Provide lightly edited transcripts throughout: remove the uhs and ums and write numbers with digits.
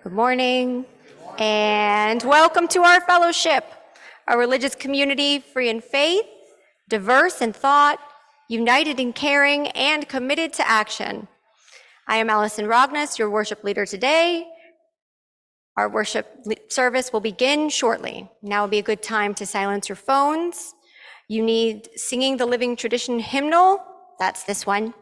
Good morning, and welcome to our fellowship, a religious community free in faith, diverse in thought, united in caring, and committed to action. I am Alison Rognas, your worship leader today. Our worship service will begin shortly. Now would be a good time to silence your phones. You need Singing the Living Tradition hymnal, that's this one.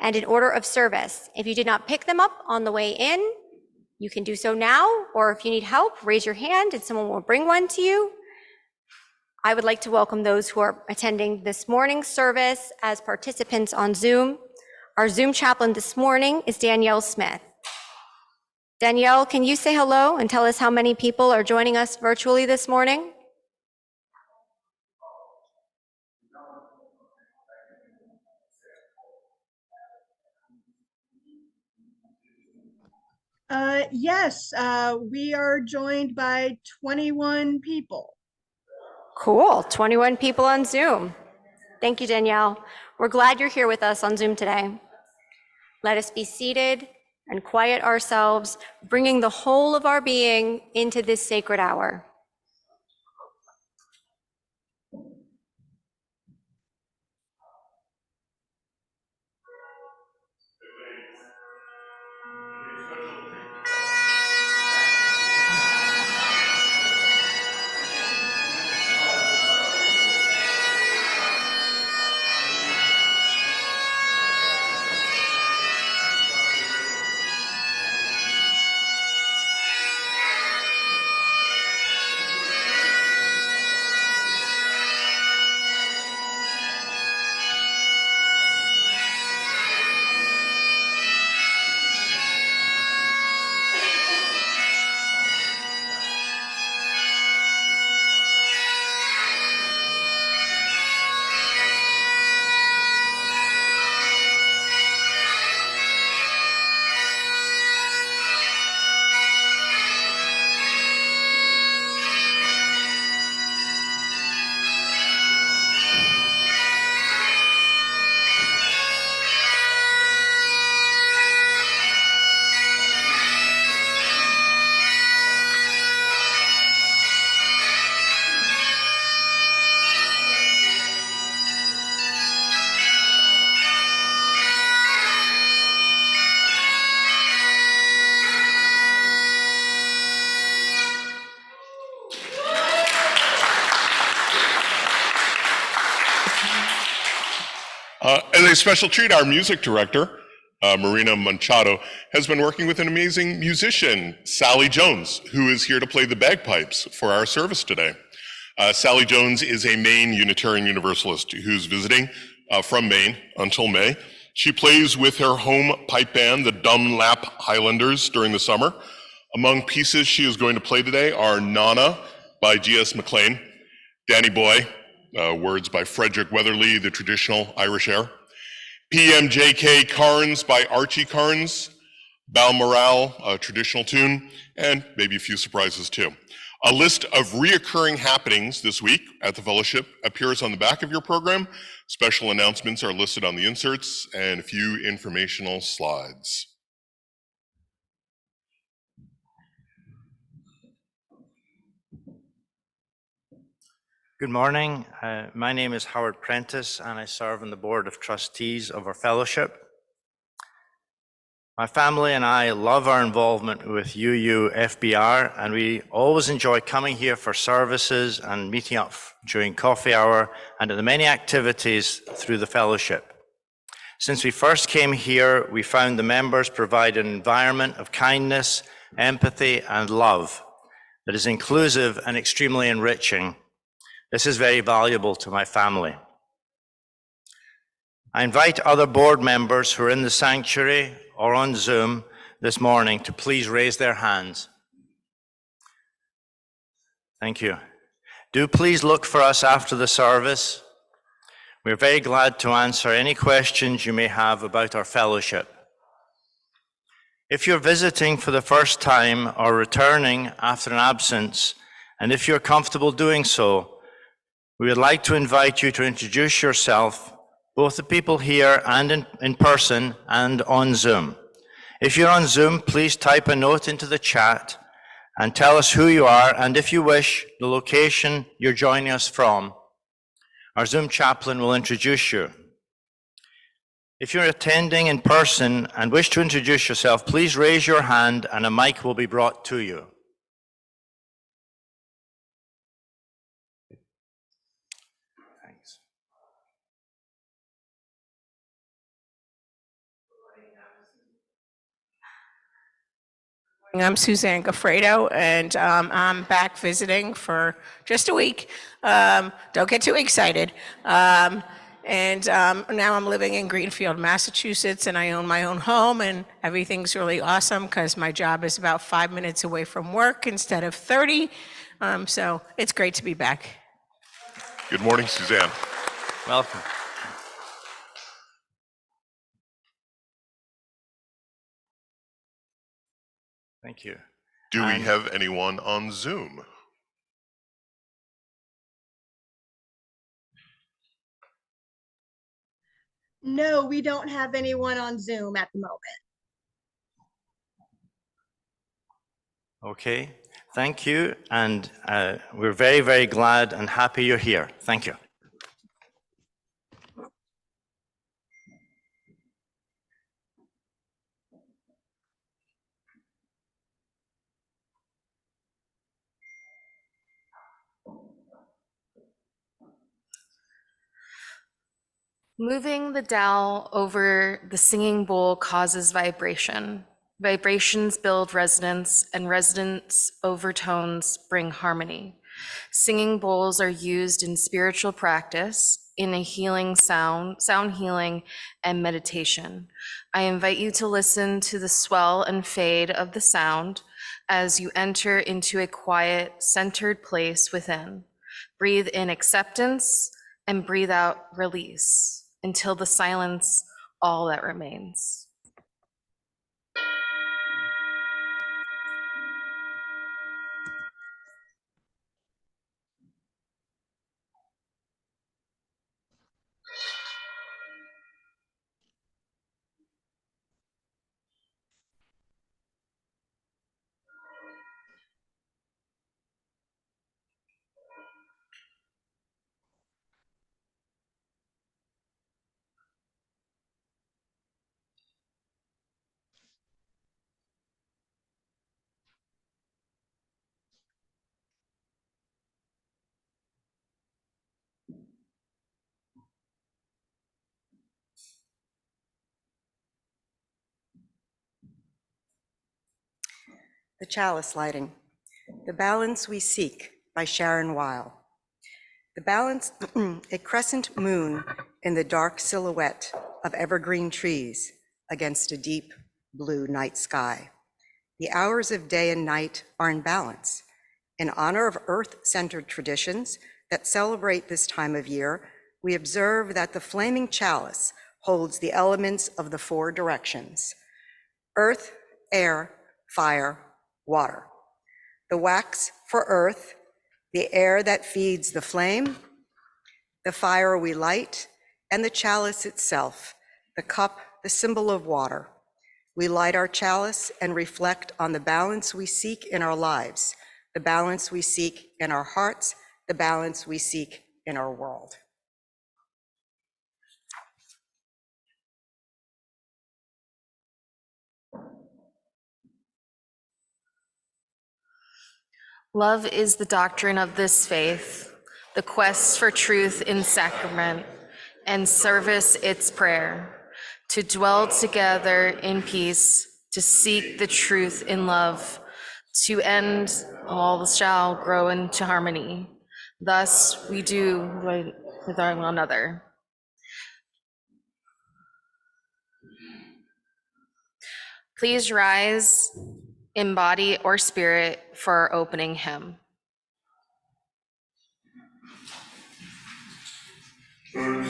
And in order of service, if you did not pick them up on the way in, you can do so now, or if you need help, raise your hand and someone will bring one to you. I would like to welcome those who are attending this morning's service as participants on Zoom. Our Zoom chaplain this morning is Danielle Smith. Danielle, can you say hello and tell us how many people are joining us virtually this morning? Yes, we are joined by 21 people. Cool, 21 people on Zoom. Thank you, Danielle. We're glad you're here with us on Zoom today. Let us be seated and quiet ourselves, bringing the whole of our being into this sacred hour. As a special treat, our music director, Marina Manchado, has been working with an amazing musician, Sally Jones, who is here to play the bagpipes for our service today. Sally Jones is a Maine Unitarian Universalist who's visiting from Maine until May. She plays with her home pipe band, the Dunlap Highlanders, during the summer. Among pieces she is going to play today are Nana by G.S. MacLean, Danny Boy, words by Frederick Weatherly, the traditional Irish air, PMJK Carnes by Archie Carnes, Balmoral, a traditional tune, and maybe a few surprises too. A list of reoccurring happenings this week at the fellowship appears on the back of your program. Special announcements are listed on the inserts and a few informational slides. Good morning. My name is Howard Prentice, and I serve on the Board of Trustees of our fellowship. My family and I love our involvement with UUFBR, and we always enjoy coming here for services and meeting up during coffee hour and at the many activities through the fellowship. Since we first came here, we found the members provide an environment of kindness, empathy, and love that is inclusive and extremely enriching. This is very valuable to my family. I invite other board members who are in the sanctuary or on Zoom this morning to please raise their hands. Thank you. Do please look for us after the service. We're very glad to answer any questions you may have about our fellowship. If you're visiting for the first time or returning after an absence, and if you're comfortable doing so, we would like to invite you to introduce yourself, both the people here and in person and on Zoom. If you're on Zoom, please type a note into the chat and tell us who you are, and if you wish, the location you're joining us from. Our Zoom chaplain will introduce you. If you're attending in person and wish to introduce yourself, please raise your hand and a mic will be brought to you. Thanks. I'm Suzanne Gaffredo, and I'm back visiting for just a week. Don't get too excited. Now I'm living in Greenfield, Massachusetts, and I own my own home, and everything's really awesome because my job is about 5 minutes away from work instead of 30. So it's great to be back. Good morning, Suzanne. Welcome. Thank you. Do we have anyone on Zoom? No, we don't have anyone on Zoom at the moment. Okay, thank you. And we're very, very glad and happy you're here. Thank you. Moving the dowel over the singing bowl causes vibration. Vibrations build resonance, and resonance overtones bring harmony. Singing bowls are used in spiritual practice, in a healing sound healing, and meditation. I invite you to listen to the swell and fade of the sound as you enter into a quiet, centered place within. Breathe in acceptance and breathe out release, until the silence all that remains. The Chalice Lighting. The Balance We Seek by Sharon Weil. The balance, a crescent moon in the dark silhouette of evergreen trees against a deep blue night sky. The hours of day and night are in balance. In honor of earth-centered traditions that celebrate this time of year, we observe that the flaming chalice holds the elements of the 4 directions: earth, air, fire, water. The wax for earth, the air that feeds the flame, the fire we light, and the chalice itself, the cup, the symbol of water. We light our chalice and reflect on the balance we seek in our lives, the balance we seek in our hearts, the balance we seek in our world. Love is the doctrine of this faith, the quest for truth in sacrament, and service its prayer, to dwell together in peace, to seek the truth in love, to end all shall grow into harmony. Thus we do with one another. Please rise in body or spirit for our opening hymn. Turn,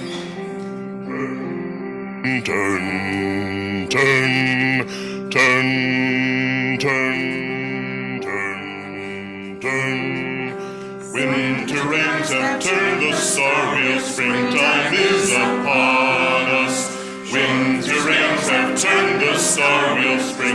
turn, turn, turn, turn, turn, turn. Winter rains have turned the star wheel, springtime is upon us. Winter rains have turned the star wheel, springtime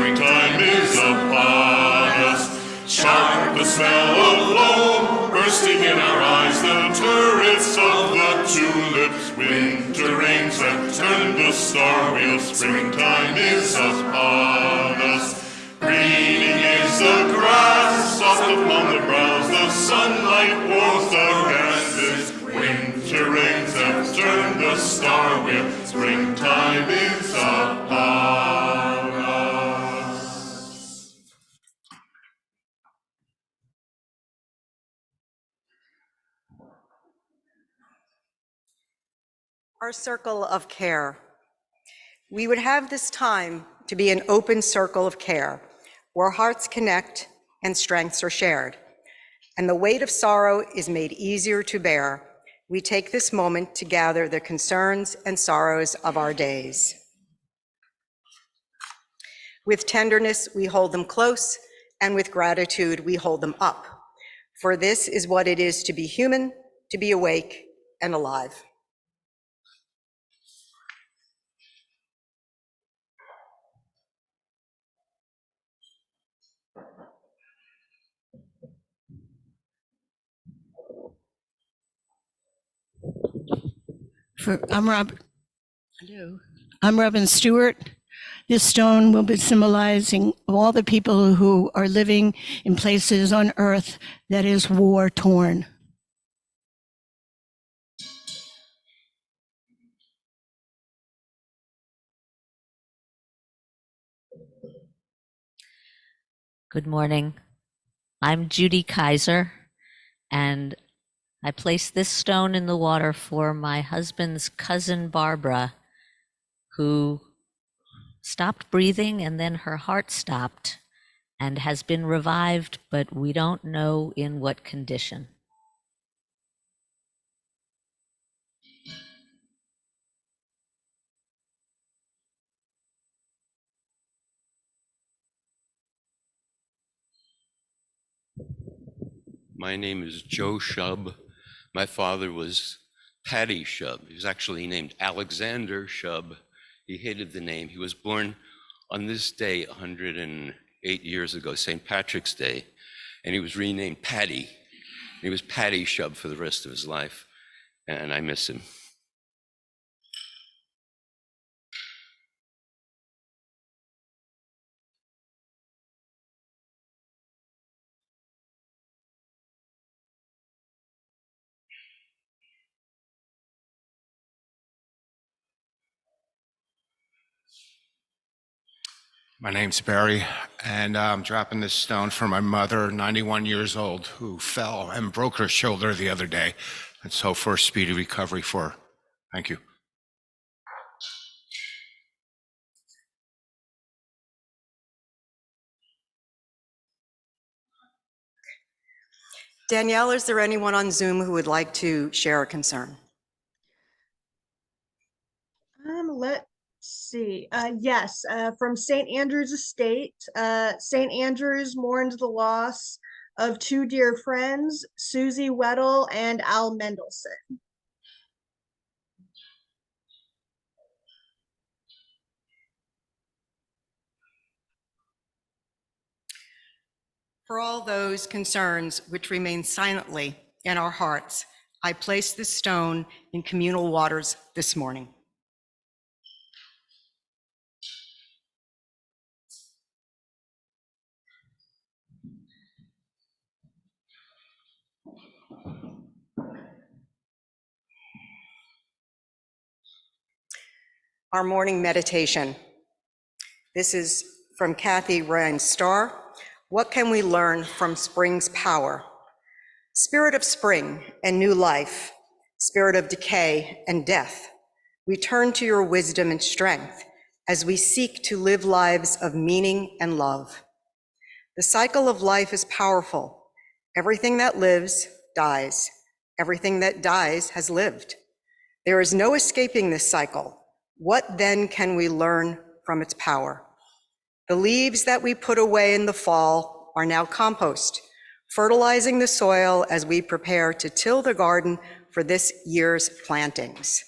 smell of loam, bursting in our eyes the turrets of the tulips. Winter rains have turned the star wheel, springtime is upon us. Greening is the grass, soft upon the brows, the sunlight warms the canvas. Winter rains have turned the star wheel, springtime is upon us. Our circle of care. We would have this time to be an open circle of care, where hearts connect and strengths are shared, and the weight of sorrow is made easier to bear. We take this moment to gather the concerns and sorrows of our days. With tenderness, we hold them close, and with gratitude, we hold them up. For this is what it is to be human, to be awake and alive. I'm Robin Stewart. This stone will be symbolizing all the people who are living in places on earth that is war torn. Good morning. I'm Judy Kaiser, and I placed this stone in the water for my husband's cousin, Barbara, who stopped breathing and then her heart stopped and has been revived, but we don't know in what condition. My name is Joe Shub. My father was Paddy Shub. He was actually named Alexander Shub. He hated the name. He was born on this day 108 years ago, St. Patrick's Day, and he was renamed Paddy. He was Paddy Shub for the rest of his life, and I miss him. My name's Barry, and I'm dropping this stone for my mother, 91 years old, who fell and broke her shoulder the other day. And so for a speedy recovery for her. Thank you. Danielle, is there anyone on Zoom who would like to share a concern? Let's see. Yes, from St. Andrew's Estate. St. Andrews mourns the loss of two dear friends, Susie Weddle and Al Mendelson. For all those concerns which remain silently in our hearts, I place this stone in communal waters this morning. Our morning meditation. This is from Kathy Ryan Starr. What can we learn from spring's power? Spirit of spring and new life, spirit of decay and death, we turn to your wisdom and strength as we seek to live lives of meaning and love. The cycle of life is powerful. Everything that lives dies. Everything that dies has lived. There is no escaping this cycle. What then can we learn from its power? The leaves that we put away in the fall are now compost, fertilizing the soil as we prepare to till the garden for this year's plantings.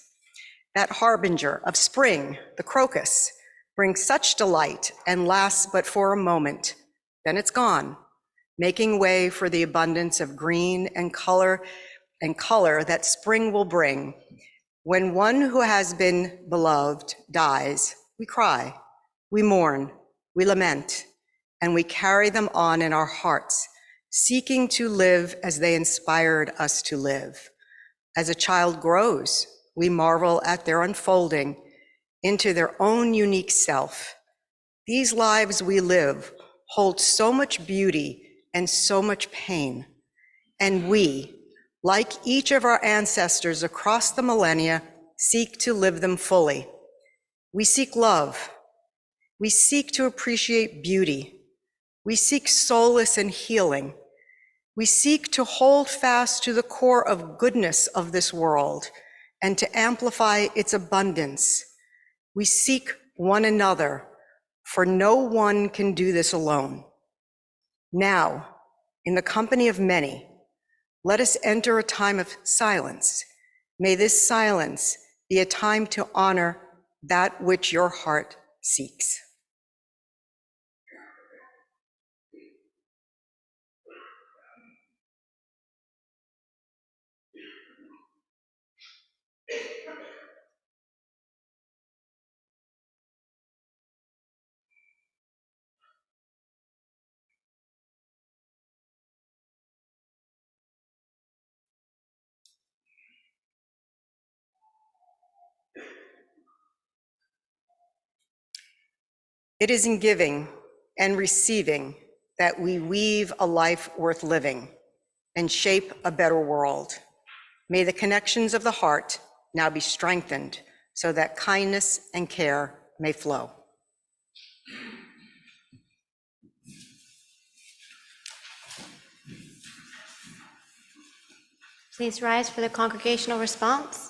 That harbinger of spring, the crocus, brings such delight and lasts but for a moment, then it's gone. making way for the abundance of green and color that spring will bring. When one who has been beloved dies, we cry, we mourn, we lament, and we carry them on in our hearts, seeking to live as they inspired us to live. As a child grows, we marvel at their unfolding into their own unique self. These lives we live hold so much beauty and so much pain, and we, like each of our ancestors across the millennia, seek to live them fully. We seek love. We seek to appreciate beauty. We seek solace and healing. We seek to hold fast to the core of goodness of this world and to amplify its abundance. We seek one another, for no one can do this alone. Now, in the company of many, let us enter a time of silence. May this silence be a time to honor that which your heart seeks. It is in giving and receiving that we weave a life worth living and shape a better world. May the connections of the heart now be strengthened so that kindness and care may flow. Please rise for the congregational response.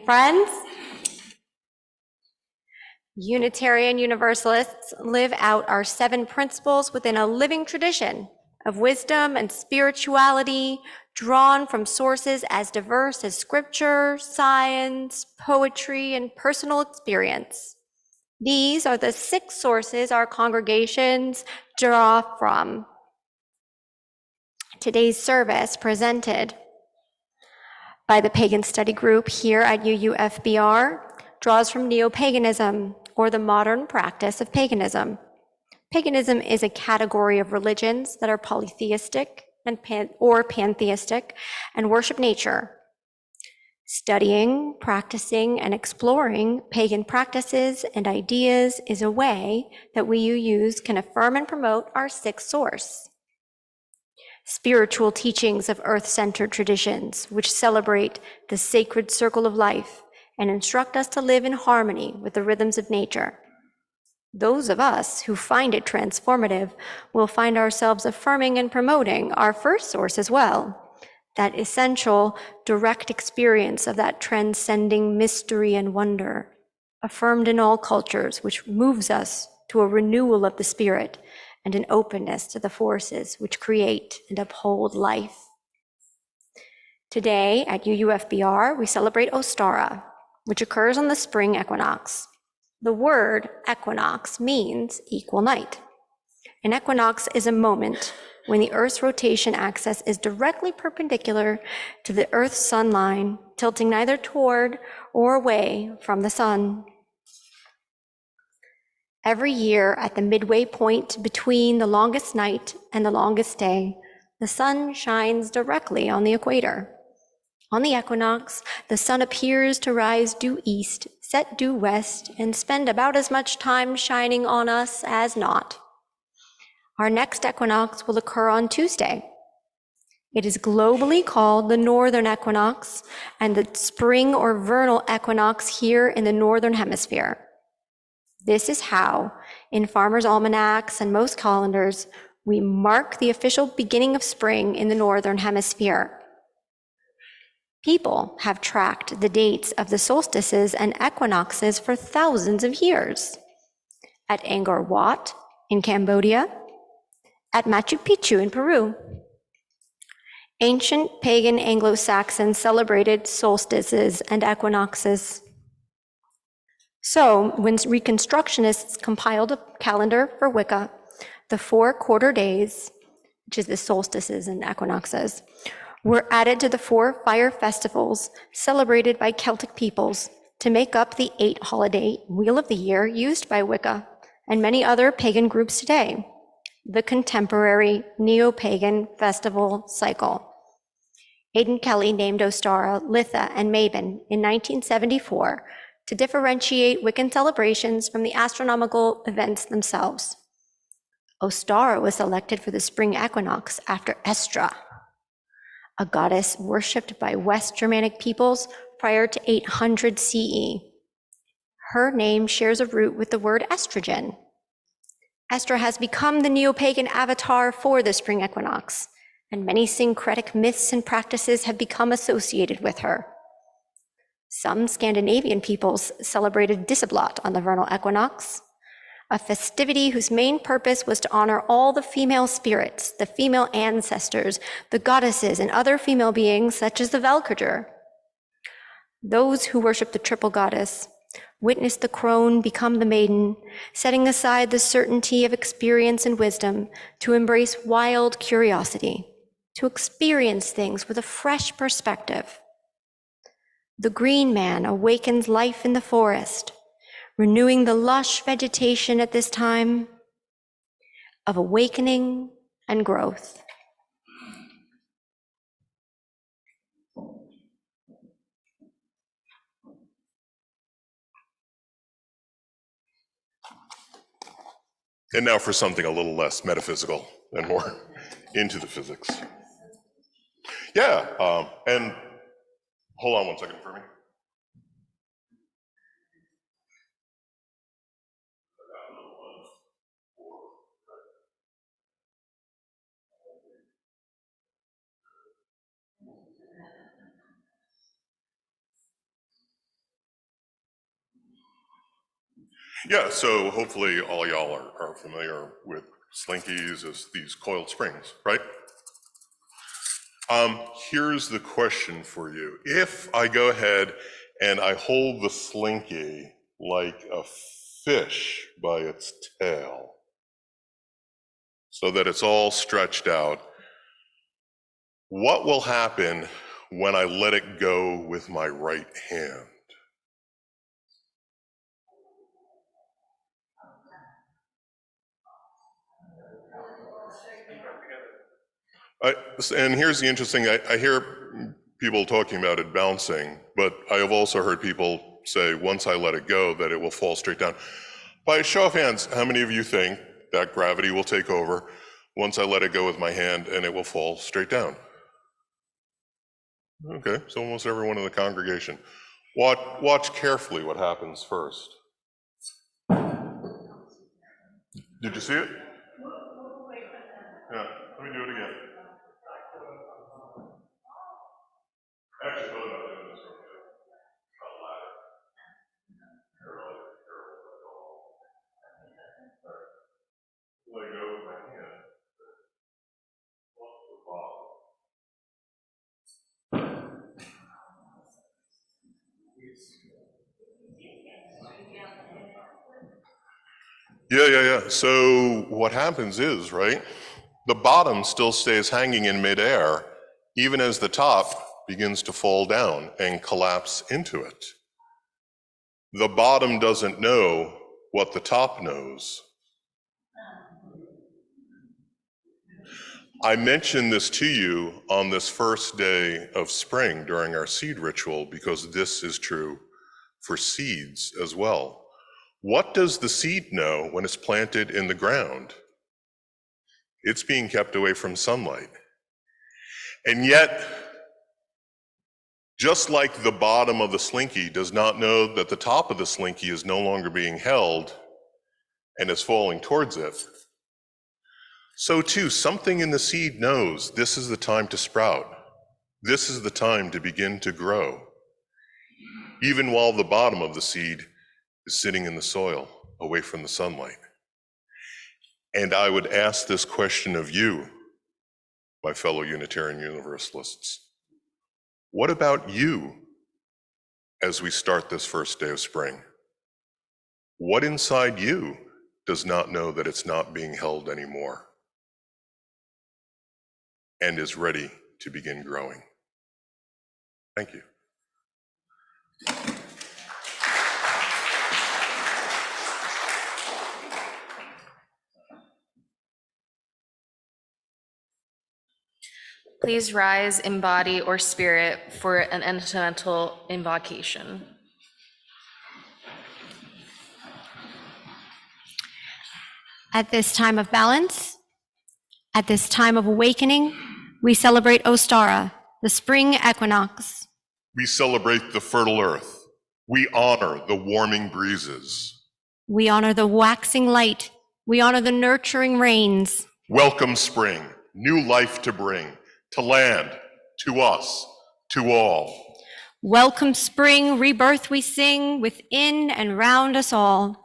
Friends, Unitarian Universalists live out our 7 principles within a living tradition of wisdom and spirituality drawn from sources as diverse as scripture, science, poetry, and personal experience. These are the 6 sources our congregations draw from. Today's service presented by the Pagan Study Group here at UUFBR draws from neo-paganism, or the modern practice of paganism. Paganism is a category of religions that are polytheistic or pantheistic and worship nature. Studying, practicing, and exploring pagan practices and ideas is a way that we UUs can affirm and promote our 6th source. Spiritual teachings of earth-centered traditions, which celebrate the sacred circle of life and instruct us to live in harmony with the rhythms of nature. Those of us who find it transformative will find ourselves affirming and promoting our first source as well, that essential, direct experience of that transcending mystery and wonder, affirmed in all cultures, which moves us to a renewal of the spirit and an openness to the forces which create and uphold life. Today at UUFBR, we celebrate Ostara, which occurs on the spring equinox. The word equinox means equal night. An equinox is a moment when the Earth's rotation axis is directly perpendicular to the Earth's sun line, tilting neither toward or away from the sun. Every year at the midway point between the longest night and the longest day, the sun shines directly on the equator. On the equinox, the sun appears to rise due east, set due west, and spend about as much time shining on us as not. Our next equinox will occur on Tuesday. It is globally called the northern equinox and the spring or vernal equinox here in the northern hemisphere. This is how, in farmers' almanacs and most calendars, we mark the official beginning of spring in the northern hemisphere. People have tracked the dates of the solstices and equinoxes for thousands of years. At Angkor Wat in Cambodia, at Machu Picchu in Peru. Ancient pagan Anglo-Saxons celebrated solstices and equinoxes. So, when Reconstructionists compiled a calendar for Wicca, the 4 quarter days, which is the solstices and equinoxes, were added to the 4 fire festivals celebrated by Celtic peoples to make up the 8-holiday Wheel of the Year used by Wicca and many other pagan groups today, the contemporary neo-pagan festival cycle. Aidan Kelly named Ostara, Litha, and Mabon in 1974 to differentiate Wiccan celebrations from the astronomical events themselves. Ostara was selected for the spring equinox after Estra, a goddess worshipped by West Germanic peoples prior to 800 CE. Her name shares a root with the word estrogen. Estra has become the neo-pagan avatar for the spring equinox, and many syncretic myths and practices have become associated with her. Some Scandinavian peoples celebrated Disseblot on the vernal equinox, a festivity whose main purpose was to honor all the female spirits, the female ancestors, the goddesses, and other female beings such as the Valkyrjor. Those who worship the triple goddess witness the crone become the maiden, setting aside the certainty of experience and wisdom to embrace wild curiosity, to experience things with a fresh perspective. The green man awakens life in the forest, renewing the lush vegetation at this time of awakening and growth. And now for something a little less metaphysical and more into the physics. Yeah, and hold on one second for me. Yeah, so hopefully all y'all are familiar with slinkies as these coiled springs, right? Here's the question for you. If I go ahead and I hold the slinky like a fish by its tail, so that it's all stretched out, what will happen when I let it go with my right hand? And here's the interesting, I hear people talking about it bouncing, but I have also heard people say once I let it go that it will fall straight down. By a show of hands, how many of you think that gravity will take over once I let it go with my hand and it will fall straight down? Okay, so almost everyone in the congregation. Watch carefully what happens first. Did you see it? Yeah, let me do it again. Actually, no, not doing this one yet. Not louder. Let go of my hand. Yeah. So what happens is, right, the bottom still stays hanging in midair, even as the top begins to fall down and collapse into it. The bottom doesn't know what the top knows. I mentioned this to you on this first day of spring during our seed ritual because this is true for seeds as well. What does the seed know when it's planted in the ground? It's being kept away from sunlight. And yet, just like the bottom of the slinky does not know that the top of the slinky is no longer being held and is falling towards it, so too, something in the seed knows this is the time to sprout. This is the time to begin to grow, even while the bottom of the seed is sitting in the soil, away from the sunlight. And I would ask this question of you, my fellow Unitarian Universalists. What about you as we start this first day of spring? What inside you does not know that it's not being held anymore and is ready to begin growing? Thank you. Please rise in body or spirit for an antemental invocation. At this time of balance, at this time of awakening, we celebrate Ostara, the spring equinox. We celebrate the fertile earth. We honor the warming breezes. We honor the waxing light. We honor the nurturing rains. Welcome spring, new life to bring, to land, to us, to all. Welcome spring, rebirth we sing within and round us all.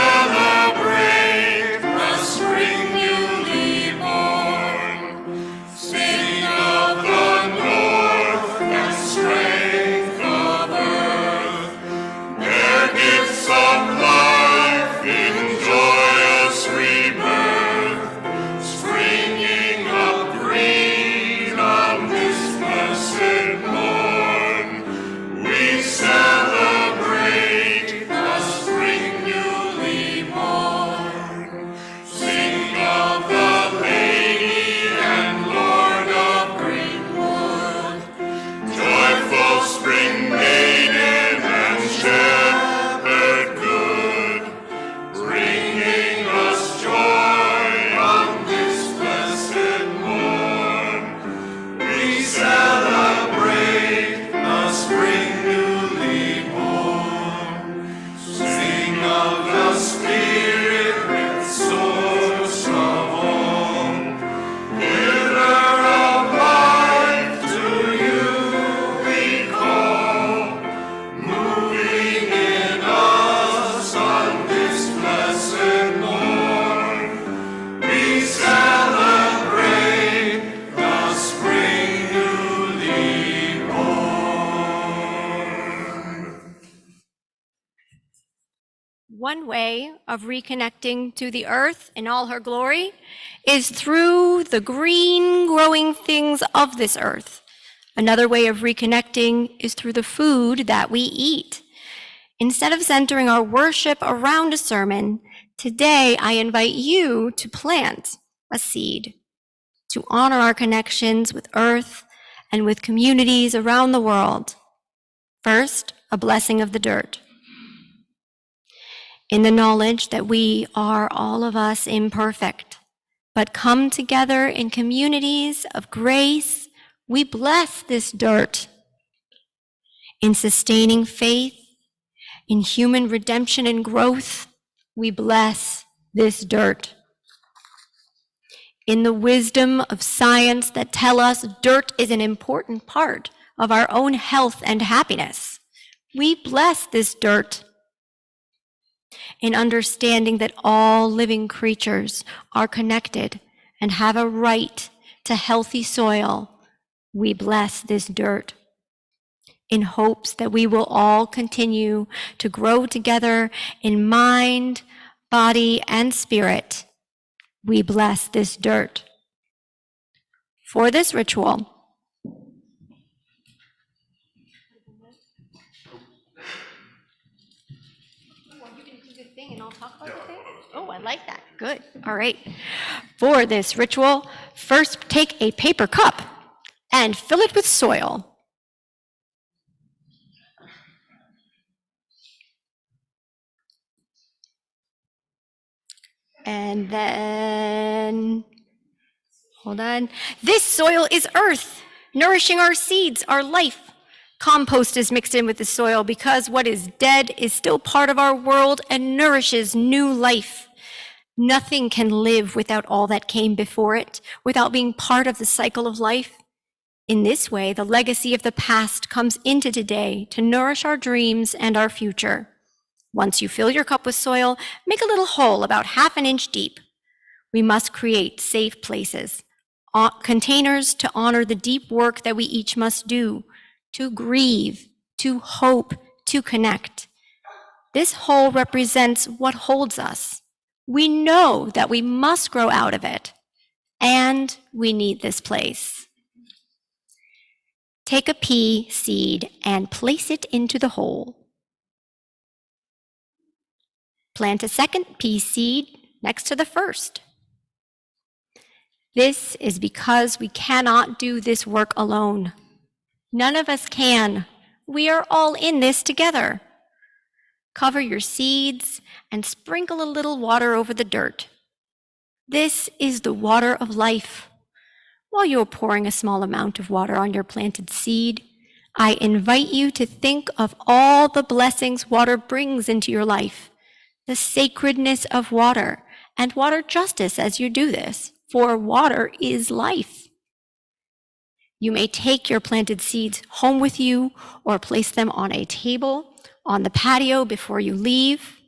Celebrate the spring newly one way of reconnecting to the earth in all her glory is through the green growing things of this earth. Another way of reconnecting is through the food that we eat. Instead of centering our worship around a sermon, today I invite you to plant a seed to honor our connections with earth and with communities around the world. First, a blessing of the dirt. In the knowledge that we are all of us imperfect, but come together in communities of grace, we bless this dirt. In sustaining faith, in human redemption and growth, we bless this dirt. In the wisdom of science that tell us dirt is an important part of our own health and happiness, we bless this dirt. In understanding that all living creatures are connected and have a right to healthy soil, we bless this dirt. In hopes that we will all continue to grow together in mind, body, and spirit, we bless this dirt. For this ritual, oh, I like that. Good. All right. For this ritual, first take a paper cup and fill it with soil. And then, hold on. This soil is earth, nourishing our seeds, our life. Compost is mixed in with the soil because what is dead is still part of our world and nourishes new life. Nothing can live without all that came before it, without being part of the cycle of life. In this way, the legacy of the past comes into today to nourish our dreams and our future. Once you fill your cup with soil, make a little hole about 1/2 inch deep. We must create safe places, containers to honor the deep work that we each must do, to grieve, to hope, to connect. This hole represents what holds us. We know that we must grow out of it, and we need this place. Take a pea seed and place it into the hole. Plant a second pea seed next to the first. This is because we cannot do this work alone. None of us can. We are all in this together. Cover your seeds and sprinkle a little water over the dirt. This is the water of life. While you are pouring a small amount of water on your planted seed, I invite you to think of all the blessings water brings into your life, the sacredness of water, and water justice as you do this, for water is life. You may take your planted seeds home with you or place them on a table on the patio before you leave.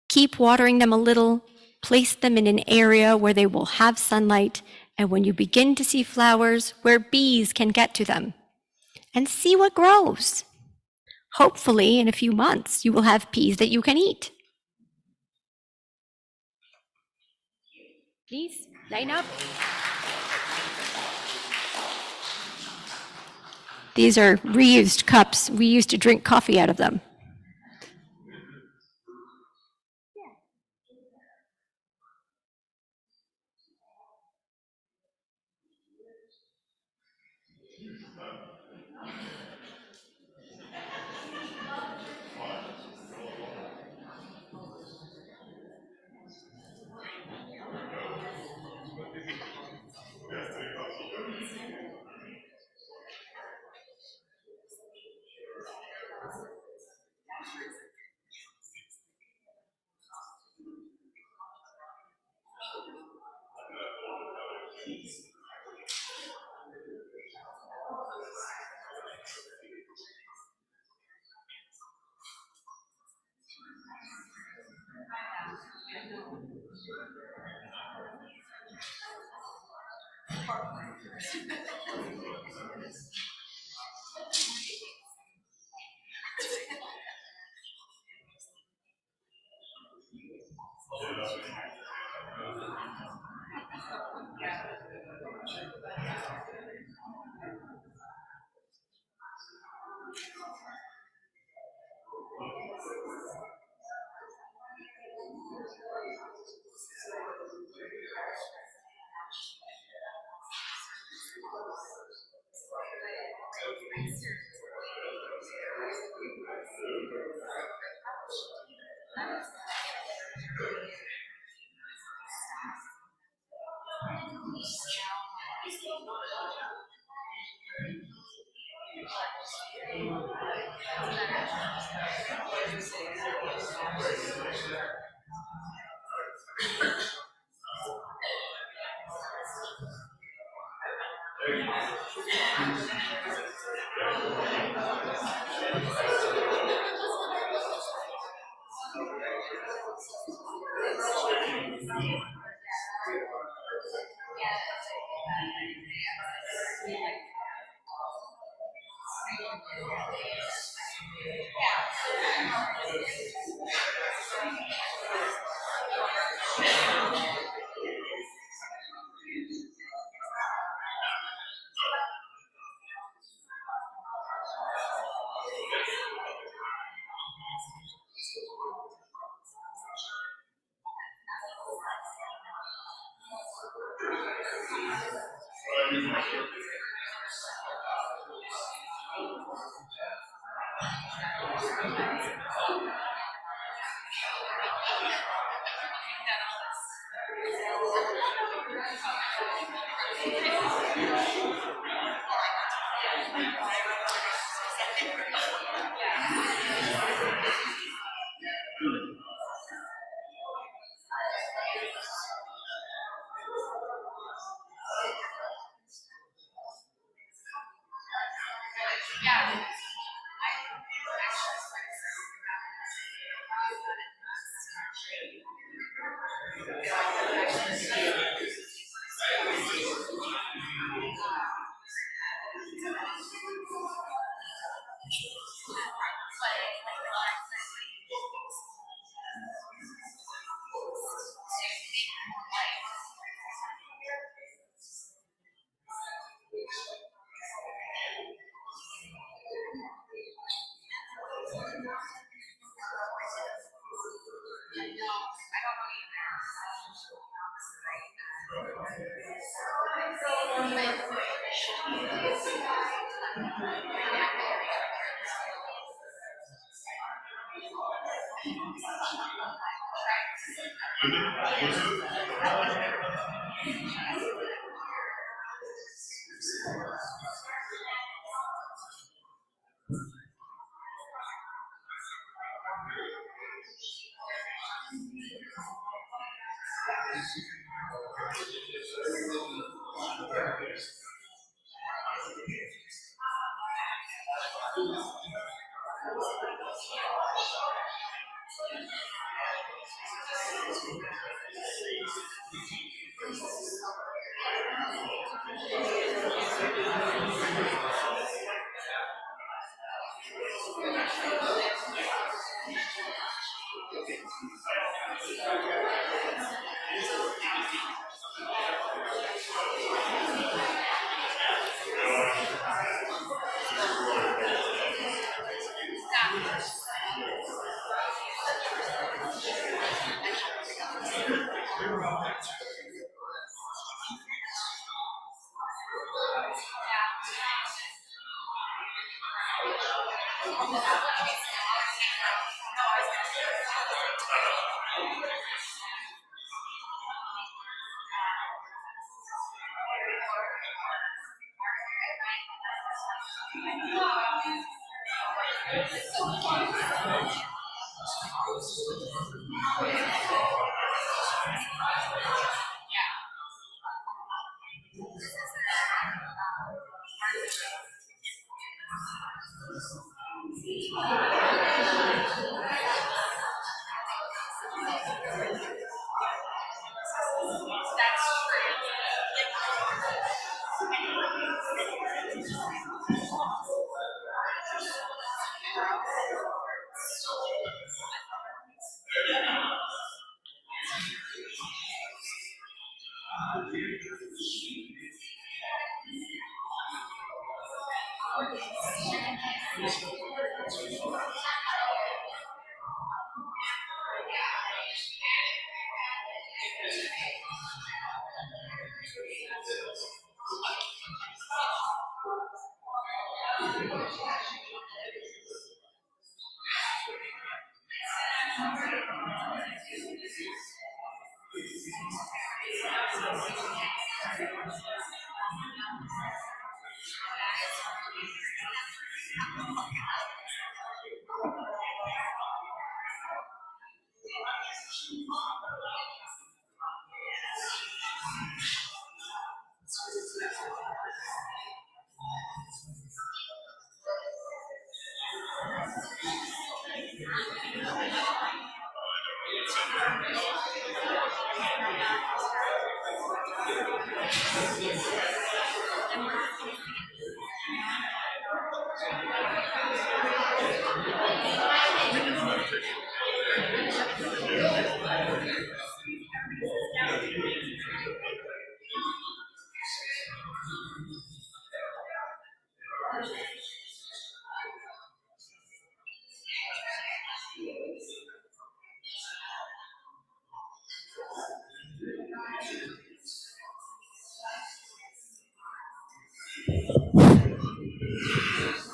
Keep watering them a little, place them in an area where they will have sunlight, and when you begin to see flowers, where bees can get to them, and see what grows. Hopefully, in a few months, you will have peas that you can eat. Please, line up. These are reused cups. We used to drink coffee out of them.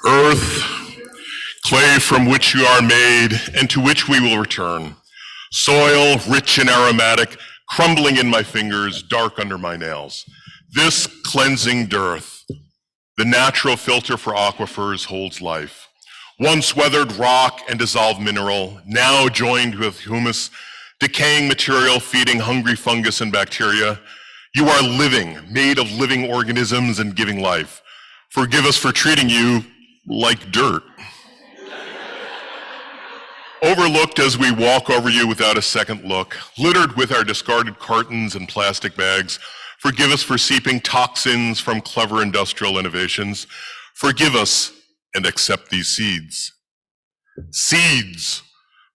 Earth, clay from which you are made and to which we will return. Soil, rich and aromatic, crumbling in my fingers, dark under my nails. This cleansing dearth, the natural filter for aquifers, holds life. Once weathered rock and dissolved mineral, now joined with humus, decaying material feeding hungry fungus and bacteria. You are living, made of living organisms and giving life. Forgive us for treating you like dirt. Overlooked as we walk over you without a second look, littered with our discarded cartons and plastic bags. Forgive us for seeping toxins from clever industrial innovations. Forgive us and accept these seeds. Seeds,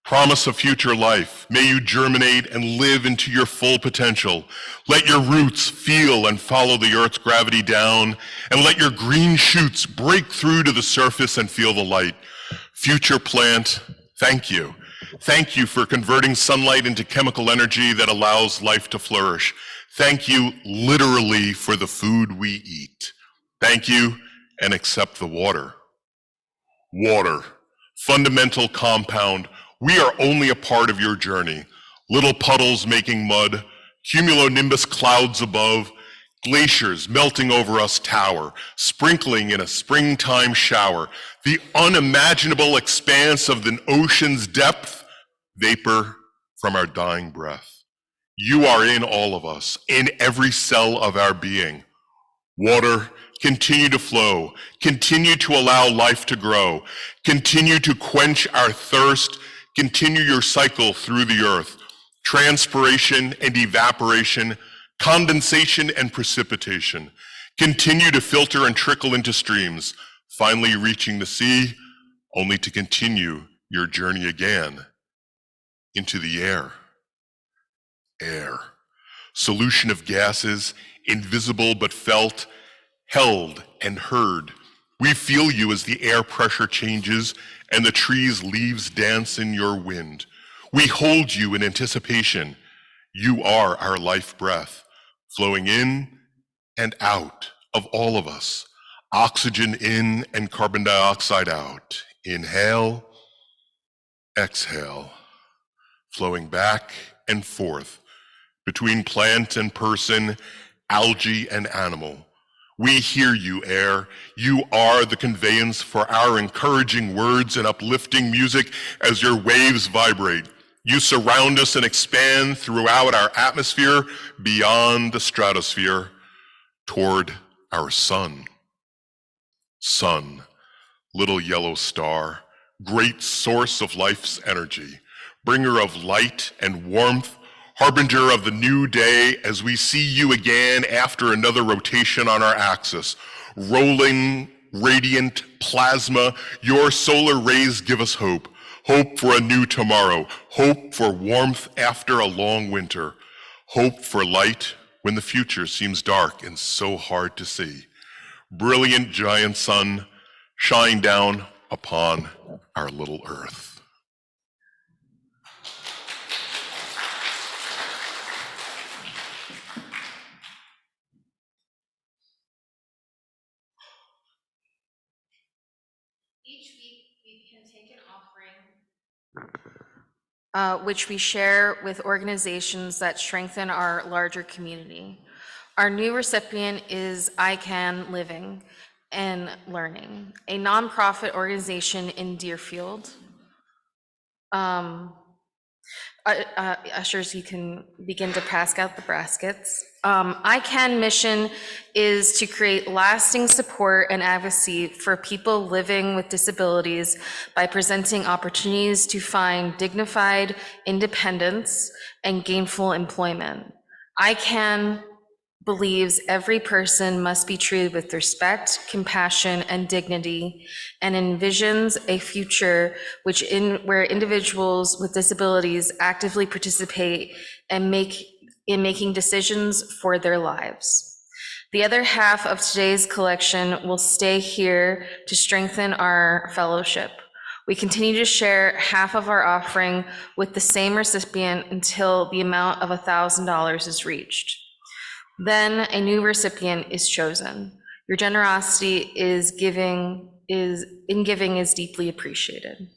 promise of future life. May you germinate and live into your full potential. Let your roots feel and follow the earth's gravity down, and let your green shoots break through to the surface and feel the light. Future plant, thank you. Thank you for converting sunlight into chemical energy that allows life to flourish. Thank you literally for the food we eat. Thank you, and accept the water. Water, fundamental compound. We are only a part of your journey. Little puddles making mud, cumulonimbus clouds above, glaciers melting over us tower, sprinkling in a springtime shower, the unimaginable expanse of the ocean's depth, vapor from our dying breath. You are in all of us, in every cell of our being. Water, continue to flow, continue to allow life to grow, continue to quench our thirst, continue your cycle through the earth, transpiration and evaporation, condensation and precipitation. Continue to filter and trickle into streams, finally reaching the sea, only to continue your journey again into the air. Air, solution of gases, invisible but felt, held and heard. We feel you as the air pressure changes and the trees' leaves dance in your wind. We hold you in anticipation. You are our life breath, flowing in and out of all of us. Oxygen in and carbon dioxide out. Inhale, exhale, flowing back and forth between plant and person, algae and animal. We hear you, air. You are the conveyance for our encouraging words and uplifting music as your waves vibrate. You surround us and expand throughout our atmosphere, beyond the stratosphere, toward our sun. Sun, little yellow star, great source of life's energy, bringer of light and warmth, harbinger of the new day as we see you again after another rotation on our axis. Rolling, radiant plasma, your solar rays give us hope. Hope for a new tomorrow. Hope for warmth after a long winter. Hope for light when the future seems dark and so hard to see. Brilliant giant sun, shine down upon our little earth. Each week, we can take an offering which we share with organizations that strengthen our larger community. Our new recipient is I Can Living and Learning, a nonprofit organization in Deerfield. Ushers, you can begin to pass out the baskets. ICANN mission is to create lasting support and advocacy for people living with disabilities by presenting opportunities to find dignified independence and gainful employment. ICANN believes every person must be treated with respect, compassion, and dignity, and envisions a future where individuals with disabilities actively participate and in making decisions for their lives. The other half of today's collection will stay here to strengthen our fellowship. We continue to share half of our offering with the same recipient until the amount of $1,000 is reached. Then a new recipient is chosen. Your generosity is deeply appreciated.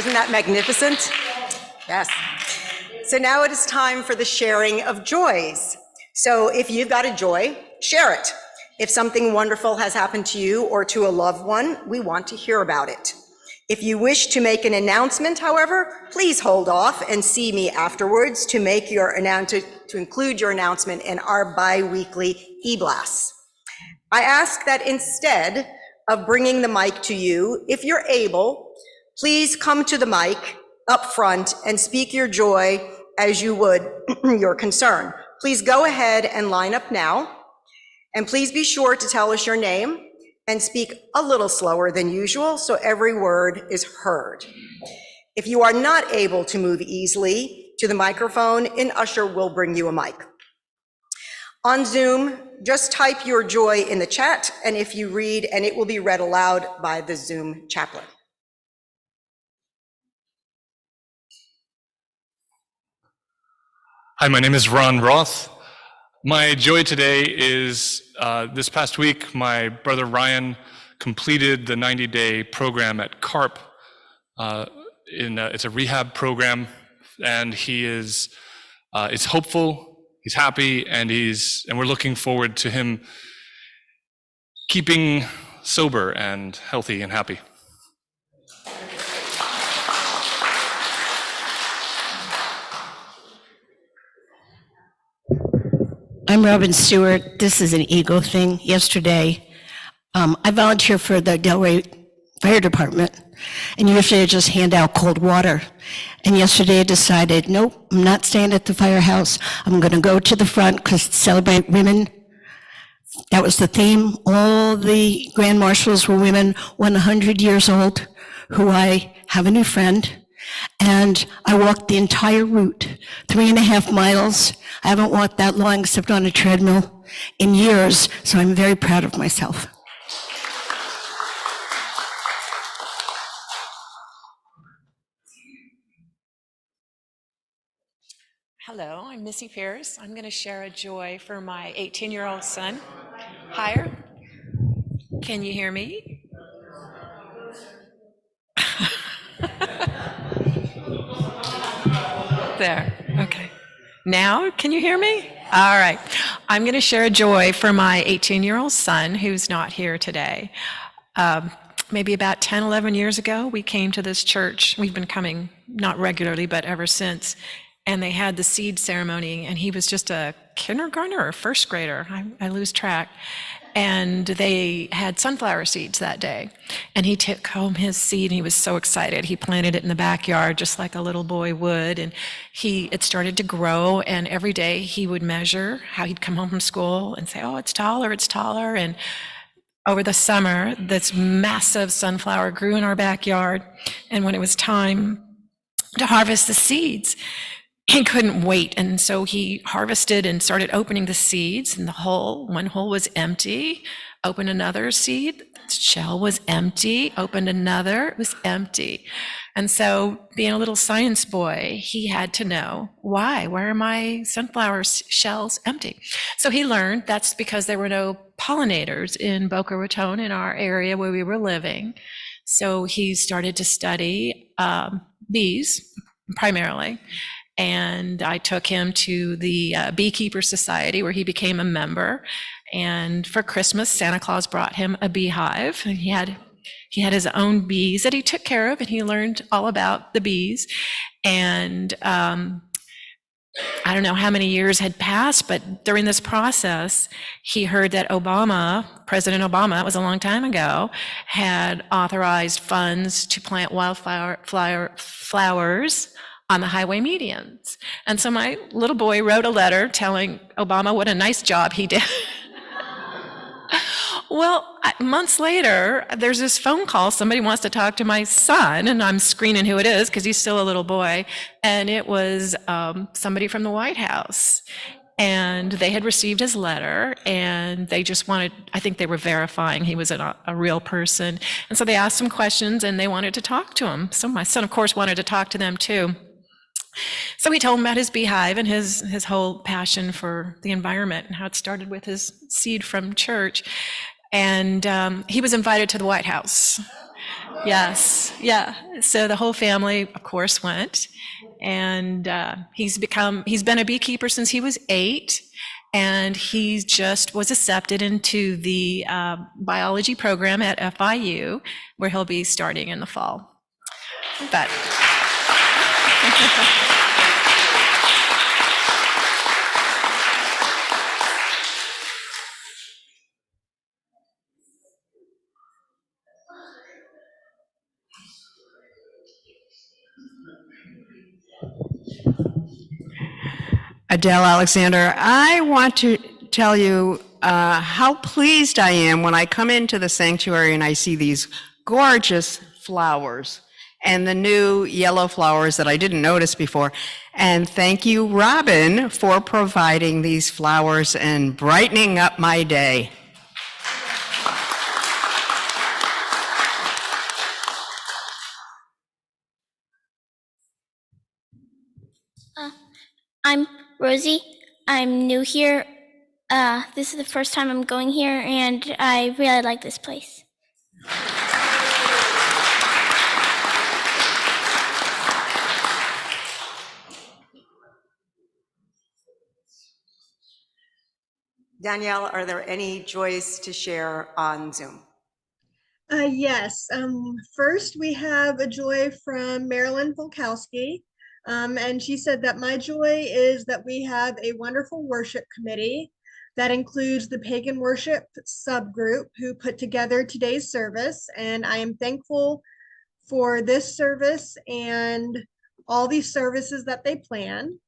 Wasn't that magnificent? Yes. So now it is time for the sharing of joys. So if you've got a joy, share it. If something wonderful has happened to you or to a loved one, we want to hear about it. If you wish to make an announcement, however, please hold off and see me afterwards to include your announcement in our bi-weekly e-blasts. I ask that instead of bringing the mic to you, if you're able, please come to the mic up front and speak your joy as you would your concern. Please go ahead and line up now. And please be sure to tell us your name and speak a little slower than usual so every word is heard. If you are not able to move easily to the microphone, an usher will bring you a mic. On Zoom, just type your joy in the chat, and if you read, and it will be read aloud by the Zoom chaplain. Hi, my name is Ron Roth. My joy today is this past week, my brother Ryan completed the 90-day program at CARP. It's a rehab program, and he is hopeful, he's happy, and we're looking forward to him keeping sober and healthy and happy. I'm Robin Stewart. This is an ego thing. Yesterday, I volunteer for the Delray Fire Department, and usually I just hand out cold water. And yesterday I decided, nope, I'm not staying at the firehouse. I'm going to go to the front because celebrate women. That was the theme. All the grand marshals were women, 100 years old, who I have a new friend. And I walked the entire route, 3.5 miles. I haven't walked that long except on a treadmill in years, so I'm very proud of myself. Hello, I'm Missy Pierce. I'm going to share a joy for my 18-year-old son. Higher? Can you hear me? There, okay. Now, can you hear me? All right. I'm going to share a joy for my 18-year-old son who's not here today. Maybe about 10, 11 years ago, we came to this church. We've been coming, not regularly, but ever since. And they had the seed ceremony, and he was just a kindergartner or first grader. I lose track. And they had sunflower seeds that day. And he took home his seed, and he was so excited. He planted it in the backyard just like a little boy would. And it started to grow, and every day he would measure how he'd come home from school and say, oh, it's taller, it's taller. And over the summer, this massive sunflower grew in our backyard. And when it was time to harvest the seeds, he couldn't wait, and so he harvested and started opening the seeds, and one hole was empty. Opened another seed, the shell was empty. Opened another, it was empty. And so, being a little science boy, he had to know, why are my sunflower shells empty? So he learned that's because there were no pollinators in Boca Raton, in our area where we were living. So he started to study bees, primarily. And I took him to the Beekeeper Society, where he became a member. And for Christmas, Santa Claus brought him a beehive. And he had his own bees that he took care of, and he learned all about the bees. And I don't know how many years had passed, but during this process, he heard that President Obama, it was a long time ago, had authorized funds to plant flowers on the highway medians. And so my little boy wrote a letter telling Obama what a nice job he did. Well, months later, there's this phone call. Somebody wants to talk to my son, and I'm screening who it is because he's still a little boy. And it was somebody from the White House. And they had received his letter, and they just wanted, I think they were verifying he was a real person. And so they asked some questions, and they wanted to talk to him. So my son, of course, wanted to talk to them too. So he told him about his beehive and his whole passion for the environment and how it started with his seed from church. And he was invited to the White House. Yes, yeah. So the whole family, of course, went. And he's been a beekeeper since he was 8. And he just was accepted into the biology program at FIU, where he'll be starting in the fall. But Adele Alexander, I want to tell you how pleased I am when I come into the sanctuary and I see these gorgeous flowers and the new yellow flowers that I didn't notice before. And thank you, Robin, for providing these flowers and brightening up my day. I'm Rosie. I'm new here. This is the first time I'm going here, and I really like this place. Danielle, are there any joys to share on Zoom? Yes. First, we have a joy from Marilyn Volkowski. And she said that my joy is that we have a wonderful worship committee that includes the pagan worship subgroup who put together today's service. And I am thankful for this service and all these services that they plan.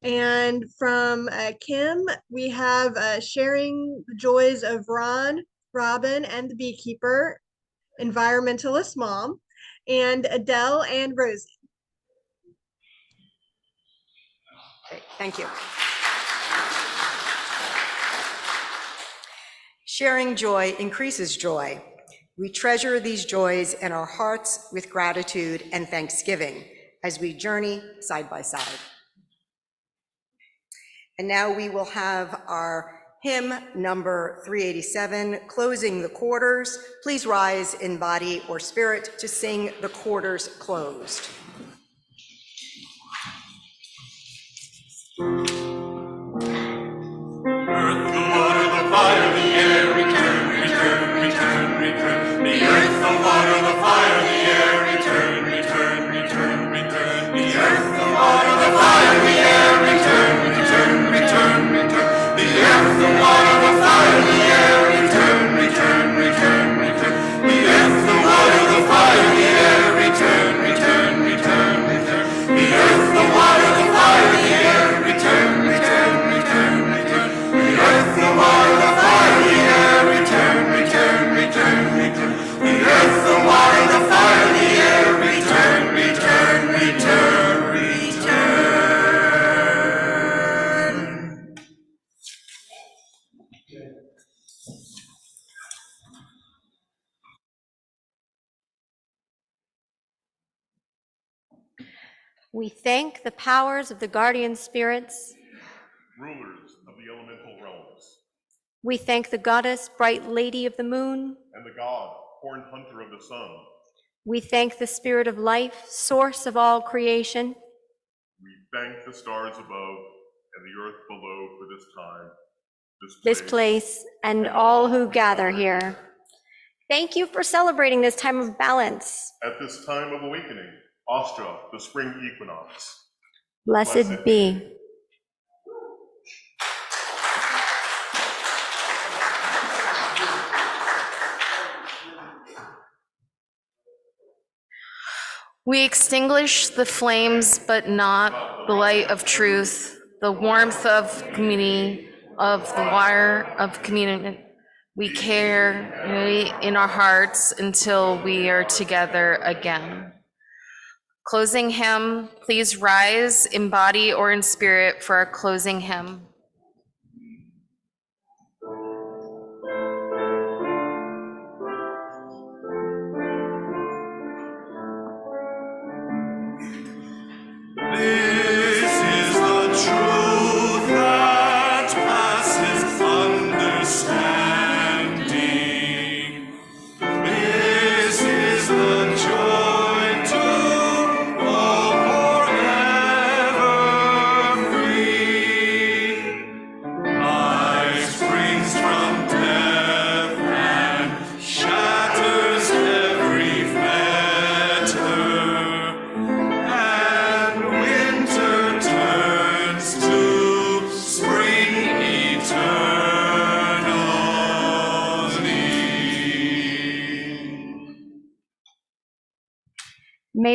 And from Kim, we have sharing the joys of Ron, Robin, and the beekeeper, environmentalist mom, and Adele and Rosie. Okay, thank you. Sharing joy increases joy. We treasure these joys in our hearts with gratitude and thanksgiving as we journey side by side. And now we will have our hymn number 387, Closing the Quarters. Please rise in body or spirit to sing The Quarters Closed. Earth, the water, the fire, the air, return, return, return, return. The earth, the water, the fire, the air, return, return, return, return. The earth, the water, the fire, the air, return, return, return, return. The earth, the water, the fire, the air, return, return, return, return. The earth, the water, the fire, the air, return, return, return, return. The earth, the water, the fire, the air, return, return, return, return. The earth, the water, the fire, the air, return, return, return, return. The earth, the water, the fire, the air, return, return, return, return. We thank the powers of the guardian spirits, Rulers of the elemental realms, we thank the goddess, bright lady of the moon, and the god, horned hunter of the sun. we thank the spirit of life, source of all creation. We thank the stars above and the earth below for this time, This place, and all who gather here. Thank you for celebrating this time of balance. At this time of awakening, Ostara, the Spring Equinox. Blessed be. We extinguish the flames, but not the light of truth, the warmth of community, of the wire of community. We carry in our hearts until we are together again. Closing hymn, please rise in body or in spirit for our closing hymn. This is the truth that passes understanding.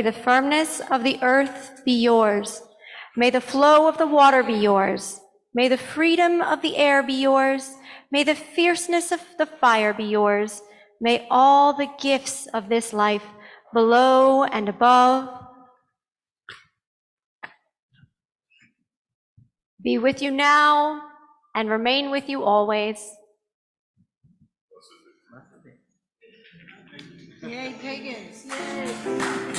May the firmness of the earth be yours. May the flow of the water be yours. May the freedom of the air be yours. May the fierceness of the fire be yours. May all the gifts of this life, below and above, be with you now and remain with you always. Yay, pagans, yay.